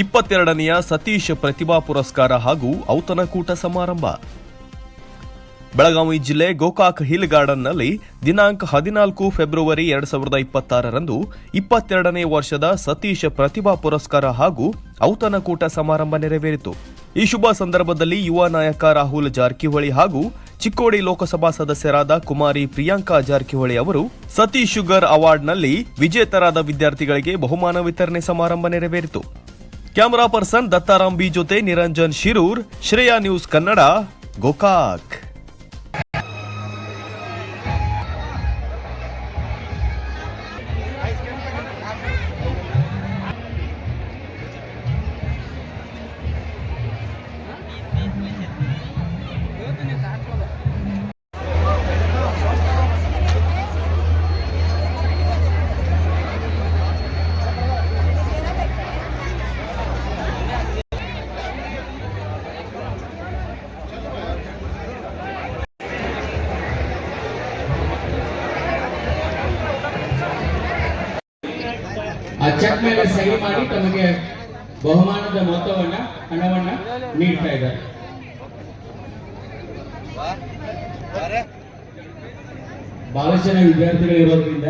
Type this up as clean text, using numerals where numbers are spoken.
22ನೆಯ ಸತೀಶ್ ಪ್ರತಿಭಾ ಪುರಸ್ಕಾರ ಹಾಗೂ ಔತಣಕೂಟ ಸಮಾರಂಭ. ಬೆಳಗಾವಿ ಜಿಲ್ಲೆ ಗೋಕಾಕ್ ಹಿಲ್ ಗಾರ್ಡನ್ನಲ್ಲಿ ದಿನಾಂಕ 14 ಫೆಬ್ರವರಿ 2026ರಂದು 22ನೇ ವರ್ಷದ ಸತೀಶ್ ಪ್ರತಿಭಾ ಪುರಸ್ಕಾರ ಹಾಗೂ ಔತಣಕೂಟ ಸಮಾರಂಭ ನೆರವೇರಿತು. ಈ ಶುಭ ಸಂದರ್ಭದಲ್ಲಿ ಯುವ ನಾಯಕ ರಾಹುಲ್ ಜಾರಕಿಹೊಳಿ ಹಾಗೂ ಚಿಕ್ಕೋಡಿ ಲೋಕಸಭಾ ಸದಸ್ಯರಾದ ಕುಮಾರಿ ಪ್ರಿಯಾಂಕಾ ಜಾರಕಿಹೊಳಿ ಅವರು ಸತೀಶ್ ಶುಗರ್ ಅವಾರ್ಡ್ನಲ್ಲಿ ವಿಜೇತರಾದ ವಿದ್ಯಾರ್ಥಿಗಳಿಗೆ ಬಹುಮಾನ ವಿತರಣೆ ಸಮಾರಂಭ ನೆರವೇರಿತು. ಕ್ಯಾಮರಾ ಪರ್ಸನ್ ದತ್ತಾರಾಮ್ ಬಿ ಜೊತೆ ನಿರಂಜನ್ ಶಿರೂರ್, ಶ್ರೇಯಾ ನ್ಯೂಸ್ ಕನ್ನಡ, ಗೋಕಾಕ್. ಚೆಕ್ ಮೇಲೆ ಸಹಿ ಮಾಡಿ ತಮಗೆ ಬಹುಮಾನದ ಮೊತ್ತವನ್ನ ಹಣವನ್ನ ನೀಡ್ತಾ ಇದ್ದಾರೆ. ಬಹಳಷ್ಟು ಜನ ವಿದ್ಯಾರ್ಥಿಗಳು ಇರೋದ್ರಿಂದ